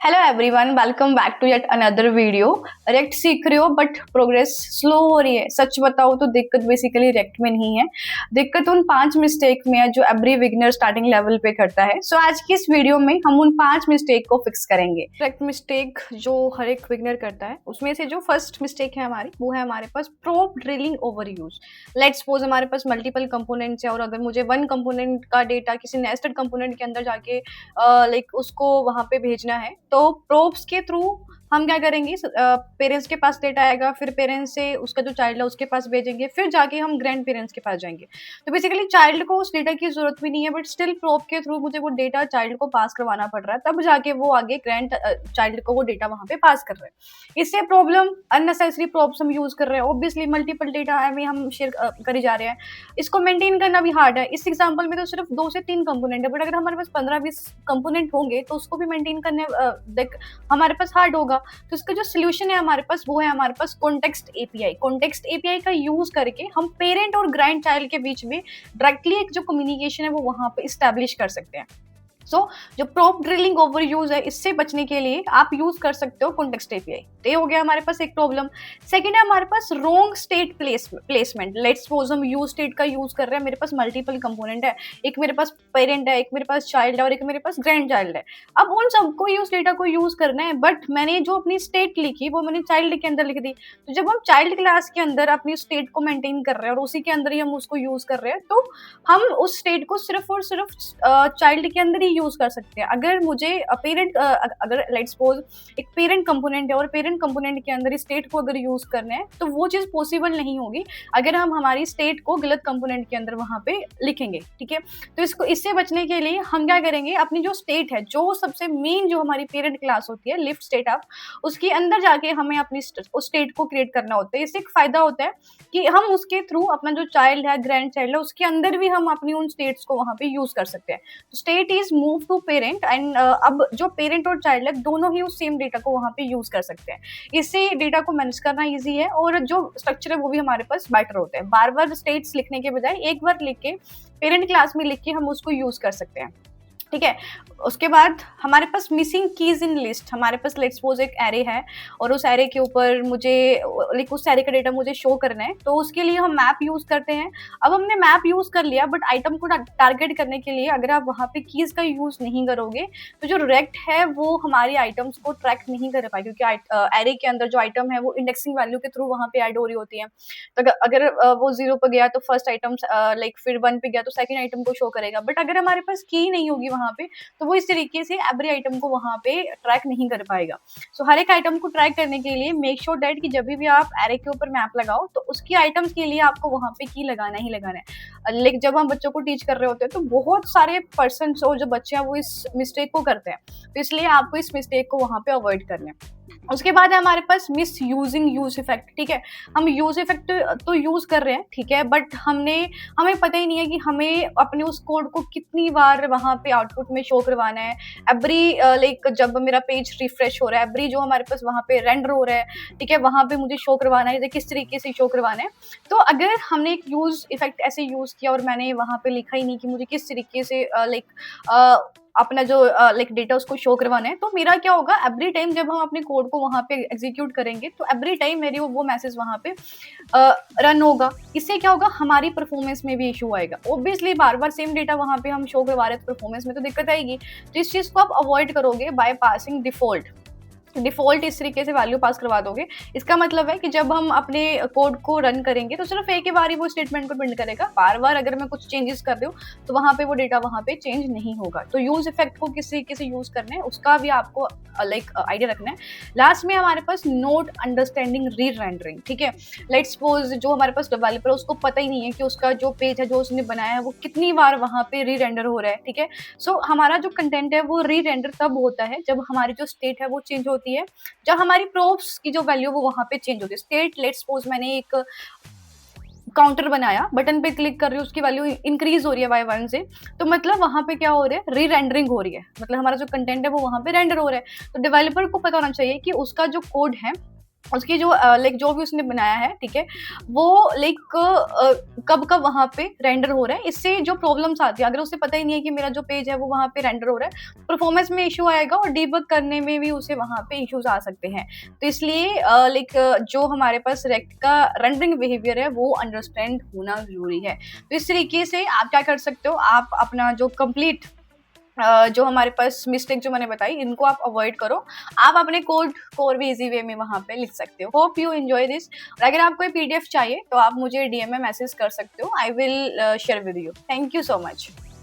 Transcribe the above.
Hello everyone, welcome back to yet another video. React सीख रहे हो बट प्रोग्रेस स्लो हो रही है। सच बताओ तो दिक्कत बेसिकली रिएक्ट में नहीं है, दिक्कत उन 5 मिस्टेक में है जो एवरी बिगिनर स्टार्टिंग लेवल पे करता है। सो आज की इस वीडियो में हम उन 5 मिस्टेक को फिक्स करेंगे। रिएक्ट मिस्टेक जो हर एक बिगिनर करता है उसमें से जो फर्स्ट मिस्टेक है हमारी, वो है हमारे पास prop drilling overuse. Let's suppose हमारे पास मल्टीपल कंपोनेंट्स है और अगर मुझे वन कंपोनेंट का डेटा किसी नेस्टेड कंपोनेंट के अंदर जाके उसको वहां पे भेजना है, तो प्रोब्स के थ्रू हम क्या करेंगे, पेरेंट्स के पास डेटा आएगा, फिर पेरेंट्स से उसका जो चाइल्ड है उसके पास भेजेंगे, फिर जाके हम ग्रैंड पेरेंट्स के पास जाएंगे। तो बेसिकली चाइल्ड को उस डेटा की जरूरत भी नहीं है, बट स्टिल प्रोब के थ्रू मुझे वो डेटा चाइल्ड को पास करवाना पड़ रहा है, तब जाके वो आगे ग्रैंड चाइल्ड को वो डेटा वहां पे पास कर रहे हैं। इससे प्रॉब्लम, अननेसेसरी प्रॉब्स हम यूज कर रहे हैं। ऑब्वियसली मल्टीपल डेटा में हम शेयर करी जा रहे हैं, इसको मेंटेन करना भी हार्ड है। इस एग्जाम्पल में तो सिर्फ 2 से 3 कंपोनेंट है, बट अगर हमारे पास 15-20 कंपोनेंट होंगे तो उसको भी मेंटेन करने हमारे पास हार्ड होगा। तो इसका जो सोल्यूशन है हमारे पास, वो है हमारे पास कॉन्टेक्स्ट एपीआई। कॉन्टेक्स्ट एपीआई का यूज करके हम पेरेंट और ग्रैंड चाइल्ड के बीच में डायरेक्टली एक जो कम्युनिकेशन है वो वहां पे इस्टेब्लिश कर सकते हैं। जो प्रोब ड्रिलिंग ओवर यूज है, इससे बचने के लिए आप यूज कर सकते हो कॉन्टेक्स्ट एपीआई। तो ये हो गया हमारे पास एक प्रॉब्लम। सेकंड है हमारे पास wrong state placement. Let's suppose हम यूज स्टेट का यूज कर रहे हैं, मेरे पास मल्टीपल कंपोनेंट है, एक मेरे पास पेरेंट है, एक मेरे पास चाइल्ड है और एक मेरे पास ग्रैंड चाइल्ड है। अब उन सबको यूज डेटा को यूज करना है, बट मैंने जो अपनी स्टेट लिखी वो मैंने चाइल्ड के अंदर लिख दी। तो जब हम चाइल्ड क्लास के अंदर अपनी स्टेट को मेंटेन कर रहे हैं और उसी के अंदर ही हम उसको यूज कर रहे हैं, तो हम उस स्टेट को सिर्फ और सिर्फ चाइल्ड के अंदर ही यूज कर सकते हैं। अगर मुझे पेरेंट अगर लेट्स सपोज एक पेरेंट कंपोनेंट है और पेरेंट कंपोनेंट के अंदर स्टेट को अगर यूज करना है, तो वो चीज पॉसिबल नहीं होगी अगर हम हमारी स्टेट को गलत कंपोनेंट के अंदर वहां पे लिखेंगे। ठीक है, तो इससे बचने के लिए हम क्या करेंगे, अपनी जो स्टेट है, जो सबसे मेन जो हमारी पेरेंट क्लास होती है, लिफ्ट स्टेट आप, उसके अंदर जाके हमें अपनी उस स्टेट को क्रिएट करना होता है। इससे एक फायदा होता है कि हम उसके थ्रू अपना जो चाइल्ड है, ग्रैंड चाइल्ड है, उसके अंदर भी हम अपनी उन स्टेट्स को वहां पे यूज कर सकते हैं। State is move to parent and अब जो पेरेंट और चाइल्ड है दोनों ही उस सेम डेटा को वहां पे यूज कर सकते हैं। इससे डेटा को मैनेज करना इजी है और जो स्ट्रक्चर है वो भी हमारे पास बेटर होता है। बार बार स्टेट्स लिखने के बजाय एक बार लिख के पेरेंट क्लास में लिख के हम उसको यूज कर सकते हैं। ठीक है, उसके बाद हमारे पास मिसिंग कीज इन लिस्ट। हमारे पास लेट्स सपोज एक एरे है और उस एरे के ऊपर मुझे उस एरे का डेटा मुझे शो करना है, तो उसके लिए हम मैप यूज करते हैं। अब हमने मैप यूज कर लिया, बट आइटम को टारगेट करने के लिए अगर आप वहां पे कीज का यूज नहीं करोगे तो जो रेक्ट है वो हमारी आइटम्स को ट्रैक नहीं कर पाए, क्योंकि एरे के अंदर जो आइटम है वो इंडेक्सिंग वैल्यू के थ्रू वहां पे ऐड हो रही होती है। तो अगर वो 0 पे गया तो फर्स्ट आइटम, फिर 1 पे गया तो सेकंड आइटम को शो करेगा। बट अगर हमारे पास की नहीं होगी वहां पे, तो वो इस तरीके से एवरी आइटम को वहां पे ट्रैक नहीं कर पाएगा। सो हर एक आइटम को ट्रैक करने के लिए मेक श्योर दैट कि जब भी आप एरे के ऊपर मैप लगाओ तो उसकी आइटम्स के लिए आपको वहां पे की लगाना ही लगाना है। लेकिन जब हम बच्चों को टीच कर रहे होते हैं तो बहुत सारे पर्सन और जो बच्चे हैं वो इस मिस्टेक को करते हैं, तो इसलिए आपको इस मिस्टेक को वहां पे अवॉइड करना है। उसके बाद है हमारे पास मिस यूजिंग यूज इफेक्ट। ठीक है, हम यूज इफेक्ट तो यूज कर रहे हैं, ठीक है, बट हमें पता ही नहीं है कि हमें अपने उस कोड को कितनी बार वहां पे आउटपुट में शो करवाना है। एवरी जब मेरा पेज रिफ्रेश हो रहा है, एवरी जो हमारे पास वहां पे रेंडर हो रहा है, ठीक है, वहां पे मुझे शो करवाना है, किस तरीके से शो करवाना है। तो अगर हमने एक यूज इफेक्ट ऐसे यूज किया और मैंने वहां पे लिखा ही नहीं कि मुझे किस तरीके से अपना जो डेटा उसको शो करवाना है, तो मेरा क्या होगा, एवरी टाइम जब हम अपने कोड को वहां पे एग्जीक्यूट करेंगे तो एवरी टाइम मेरी वो मैसेज वहां पे रन होगा। इससे क्या होगा, हमारी परफॉर्मेंस में भी इशू आएगा। ऑब्वियसली बार बार सेम डेटा वहां पे हम शो करवा रहे हैं तो परफॉर्मेंस में तो दिक्कत आएगी। तो इस चीज को आप अवॉइड करोगे बाय पासिंग डिफॉल्ट इस तरीके से वैल्यू पास करवा दोगे। इसका मतलब है कि जब हम अपने कोड को रन करेंगे तो सिर्फ एक ही बार ही वो स्टेटमेंट को प्रिंट करेगा। बार बार अगर मैं कुछ चेंजेस कर रही हूँ तो वहां पे वो डेटा वहां पे चेंज नहीं होगा। तो यूज इफेक्ट को किस तरीके से यूज करना है उसका भी आपको आइडिया रखना है। लास्ट में हमारे पास नोट अंडरस्टैंडिंग री रेंडरिंग। ठीक है, लेट्स सपोज जो हमारे पास डेवलपर है उसको पता ही नहीं है कि उसका जो पेज है जो उसने बनाया है वो कितनी बार वहां पे री रेंडर हो रहा है। ठीक है, सो हमारा जो कंटेंट है वो री रेंडर तब होता है जब हमारी जो स्टेट है वो चेंज होती है, जब हमारी प्रोब्स की जो वैल्यू वो वहां पे चेंज होती है। स्टेट लेट्स सपोज मैंने एक काउंटर बनाया, बटन पे क्लिक कर रही हूँ, उसकी वैल्यू इंक्रीज हो रही है y1 से, तो मतलब वहां पे क्या हो रहा है, री रेंडरिंग हो रही है, मतलब हमारा जो कंटेंट है वो वहां पे रेंडर हो रहा है। तो डेवलपर को पता होना चाहिए कि उसका जो कोड है उसकी जो लाइक जो भी उसने बनाया है, ठीक है, वो लाइक कब कब वहाँ पे रेंडर हो रहा है, इससे जो प्रॉब्लम्स आती है, अगर उसे पता ही नहीं है कि मेरा जो पेज है वो वहाँ पे रेंडर हो रहा है, परफॉर्मेंस में इशू आएगा और डीबग करने में भी उसे वहाँ पे इश्यूज आ सकते हैं। तो इसलिए लाइक जो हमारे पास रेक्ट का रेंडरिंग बिहेवियर है वो अंडरस्टैंड होना जरूरी है। तो इस तरीके से आप क्या कर सकते हो, आप अपना जो कंप्लीट जो हमारे पास मिस्टेक जो मैंने बताई, इनको आप अवॉइड करो। आप अपने कोड को और भी इजी वे में वहाँ पे लिख सकते हो। Hope you enjoy this. और अगर आपको ये पीडीएफ चाहिए तो आप मुझे डीएम में मैसेज कर सकते हो। I will share with you. Thank you so much.